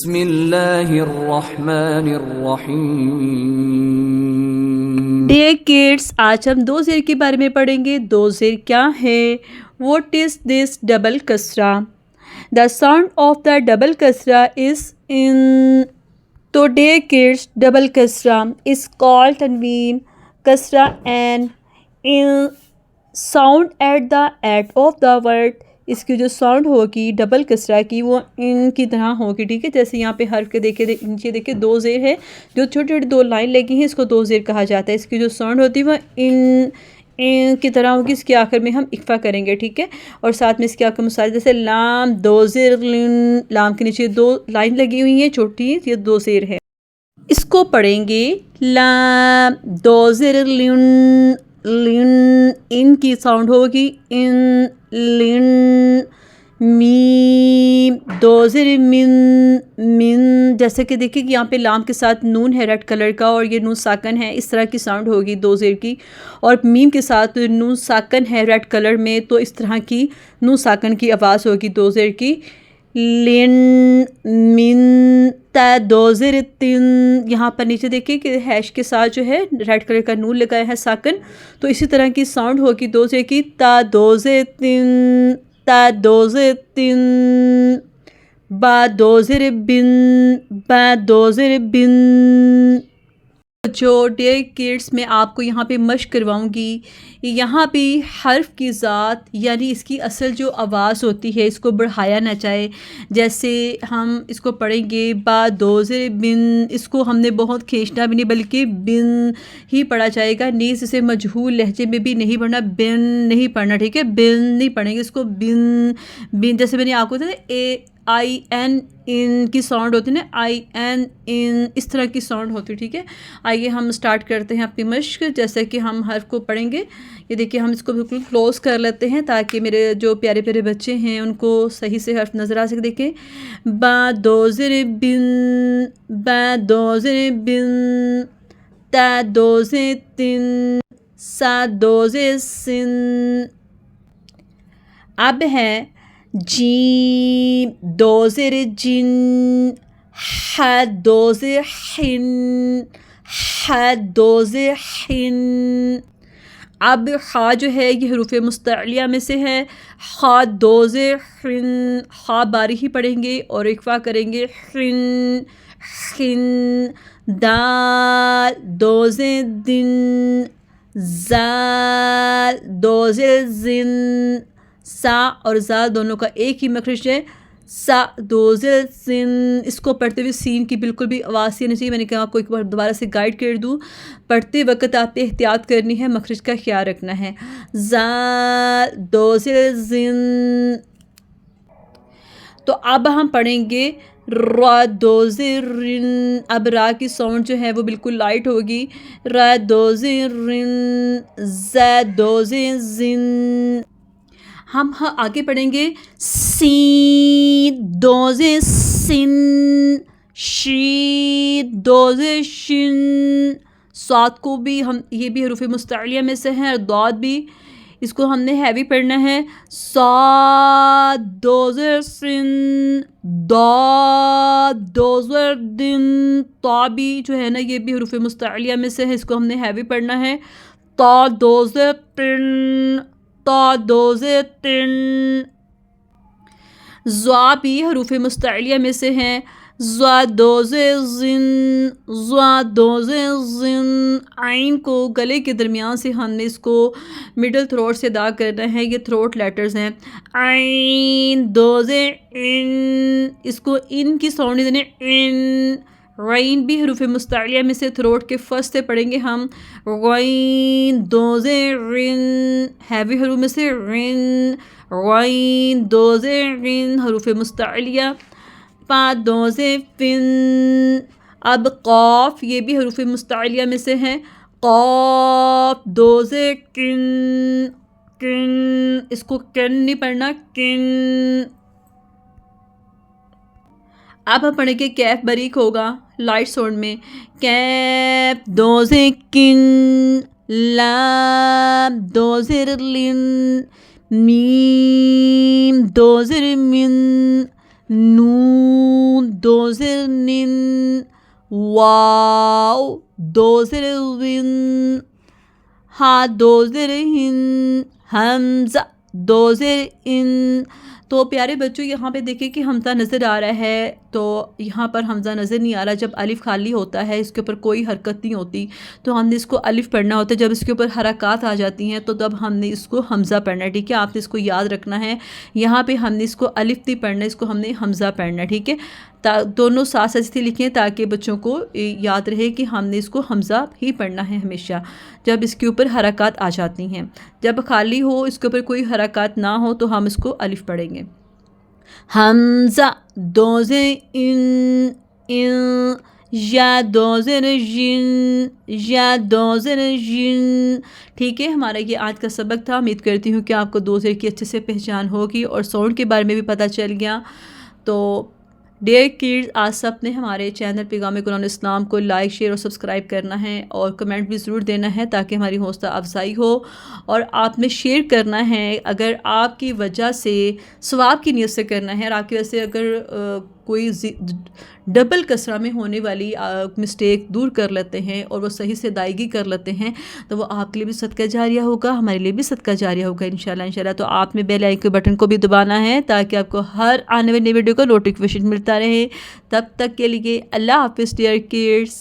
بسم اللہ الرحمن الرحیم. ڈیئر کڈس، آج ہم دو زیر کے بارے میں پڑھیں گے. دو زیر کیا ہے؟ What is this double kasra? The sound of the double kasra is in. تو dear kids, double kasra is called tanween kasra and in sound at the at of the word. اس کی جو ساؤنڈ ہوگی ڈبل کسرہ کی وہ ان کی طرح ہوگی، ٹھیک ہے. جیسے یہاں پہ حرف کے نیچے دیکھیں دو زیر ہے، جو چھوٹی چھوٹی دو لائن لگی ہیں، اس کو دو زیر کہا جاتا ہے. اس کی جو ساؤنڈ ہوتی ہے وہ ان کی طرح ہوگی. اس کے آخر میں ہم اکفا کریں گے، ٹھیک ہے. اور ساتھ میں اس کے آخر مثال جیسے لام دو زیر لن، لام کے نیچے دو لائن لگی ہوئی ہیں چھوٹی، یہ دو زیر ہے. اس کو پڑھیں گے لام دو زیر لن لن، ان کی ساؤنڈ ہوگی ان لن. میم دو زیر من من، جیسے کہ دیکھیں کہ یہاں پہ لام کے ساتھ نون ہے ریڈ کلر کا اور یہ نون ساکن ہے، اس طرح کی ساؤنڈ ہوگی دو زیر کی. اور میم کے ساتھ نون ساکن ہے ریڈ کلر میں، تو اس طرح کی نون ساکن کی آواز ہوگی دو زیر کی. لن من تا دو زیر تن، یہاں پر نیچے دیکھیں کہ ہیش کے ساتھ جو ہے ریڈ کلر کا نون لگایا ہے ساکن، تو اسی طرح کی ساؤنڈ ہوگی دو زیر کی. تا دو زیر تن تا دو زیر تن. با دو زیر بن با دو زیر بن. جو ڈیئر کڈس میں آپ کو یہاں پہ مشق کرواؤں گی، یہاں پہ حرف کی ذات یعنی اس کی اصل جو آواز ہوتی ہے اس کو بڑھایا نہ جائے. جیسے ہم اس کو پڑھیں گے با دو زیر بن، اس کو ہم نے بہت کھینچنا بھی نہیں بلکہ بن ہی پڑھا جائے گا. نیز اسے مجہول لہجے میں بھی نہیں پڑھنا، بن نہیں پڑھنا، ٹھیک ہے. بن نہیں پڑھیں گے اس کو، بن بن. جیسے میں نے آپ کو بتایا اے آئی این ان کی ساؤنڈ ہوتی ہے نا، آئی این ان، اس طرح کی ساؤنڈ ہوتی ہے، ٹھیک ہے. آئیے ہم سٹارٹ کرتے ہیں اپنی مشق. جیسے کہ ہم حرف کو پڑھیں گے، یہ دیکھیے ہم اس کو بالکل کلوز کر لیتے ہیں تاکہ میرے جو پیارے پیارے بچے ہیں ان کو صحیح سے حرف نظر آ سکے. دیکھیں با دو زیر بن با دو زیر بن. تا دو زیر تن سا دو زیر سن. اب ہے جیم دو زیر جن ح دو زیر حن ح دو زیر حن. اب خا جو ہے یہ حروف مستعلیہ میں سے ہے. خا دو زیر حن، خا باری ہی پڑھیں گے اور اکفا کریں گے حن حن. دال دو زیر دن زال دو زیر زن. سا اور زال دونوں کا ایک ہی مخرج ہے، سا دو زیر سن. اس کو پڑھتے ہوئے سین کی بالکل بھی آواز سی نہیں چاہیے. میں نے کہا آپ کو ایک بار دوبارہ سے گائیڈ کر دوں، پڑھتے وقت آپ نے احتیاط کرنی ہے، مخرج کا خیال رکھنا ہے. زال دو زیر زن. تو اب ہم پڑھیں گے را دو زیر رن. اب را کی ساؤنڈ جو ہے وہ بالکل لائٹ ہوگی. را دو زیر رن زا دو زیر زن. ہم آگے پڑھیں گے سین دو زیر سن شین دو زیر شن. صاد کو بھی ہم، یہ بھی حروف مستعلیہ میں سے ہیں، اور ضاد بھی، اس کو ہم نے ہیوی پڑھنا ہے. صاد دو زیر سن ضاد دو زیر دن. طا بھی جو ہے نا یہ بھی حروف مستعلیہ میں سے ہے، اس کو ہم نے ہیوی پڑھنا ہے. طا دو زیر تن طا دو زیر تن. زا بھی حروف مستعلیہ میں سے ہیں. زا دو زیر زن زا دو زیر زن. عین کو گلے کے درمیان سے ہم نے اس کو مڈل تھروٹ سے ادا کرنا ہے، یہ تھروٹ لیٹرز ہیں. عین دو زیر ان، اس کو ان کی ساؤنڈ دینے ان. غین بھی حروف مستعلیہ میں سے تھروٹ کے فرسٹ سے پڑھیں گے ہم. غین دو زیر رن، ہیوی حروف میں سے رن. غین دو زیر رن حروف مستعلیہ. پا دو زیر فن. اب قاف، یہ بھی حروف مستعلیہ میں سے ہیں. قاف دو زیر کن کن. اس کو کن نہیں پڑھنا، کن. اب ہم پڑھیں گے کیف باریک ہوگا لائٹ ساؤنڈ میں. کیف دو زیر کن لام دو زیر لن میم دو زیر من نون دو زیر نن، واو دو زیر ون، ہا دو زیر ہن، حمزہ دو زیر ان۔ تو پیارے بچوں یہاں پہ دیکھیں کہ حمزہ نظر آ رہا ہے، تو یہاں پر حمزہ نظر نہیں آ رہا۔ جب الف خالی ہوتا ہے، اس کے اوپر کوئی حرکت نہیں ہوتی، تو ہم نے اس کو الف پڑھنا ہوتا ہے۔ جب اس کے اوپر حرکات آ جاتی ہیں تو تب ہم نے اس کو حمزہ پڑھنا ہے، ٹھیک ہے؟ آپ نے اس کو یاد رکھنا ہے، یہاں پہ ہم نے اس کو الف نہیں پڑھنا، اس کو ہم نے حمزہ پڑھنا ہے، ٹھیک ہے؟ دونوں ساتھ ساتھ لکھیں تاکہ بچوں کو یاد رہے کہ ہم نے اس کو حمزہ ہی پڑھنا ہے ہمیشہ جب اس کے اوپر حرکات آ جاتی ہیں۔ جب خالی ہو، اس کے اوپر کوئی حرکات نہ ہو، تو ہم اس کو الف پڑھیں گے۔ حمزہ دو زیر ان، یا دو زیر جن، یا دو زیر جن، ٹھیک ہے؟ ہمارا یہ آج کا سبق تھا۔ امید کرتی ہوں کہ آپ کو دو زیر کی اچھے سے پہچان ہوگی اور ساؤنڈ کے بارے میں بھی پتہ چل گیا۔ تو ڈیئر کڈز، آج سب نے ہمارے چینل پیغام قرآن اسلام کو لائک، شیئر اور سبسکرائب کرنا ہے، اور کمنٹ بھی ضرور دینا ہے تاکہ ہماری حوصلہ افزائی ہو، اور آپ نے شیئر کرنا ہے اگر آپ کی وجہ سے ثواب کی نیت سے کرنا ہے، اور آپ کی وجہ سے اگر کوئی ڈبل کسرہ میں ہونے والی مسٹیک دور کر لیتے ہیں اور وہ صحیح سے ادائیگی کر لیتے ہیں، تو وہ آپ کے لیے بھی صدقہ جاریہ ہوگا، ہمارے لیے بھی صدقہ جاریہ ہوگا انشاءاللہ۔ تو آپ نے بیل آئیکن بٹن کو بھی دبانا ہے تاکہ آپ کو ہر آنے والی ویڈیو کا نوٹیفیکیشن ملتا رہے۔ تب تک کے لیے اللہ حافظ ڈیئر کڈز۔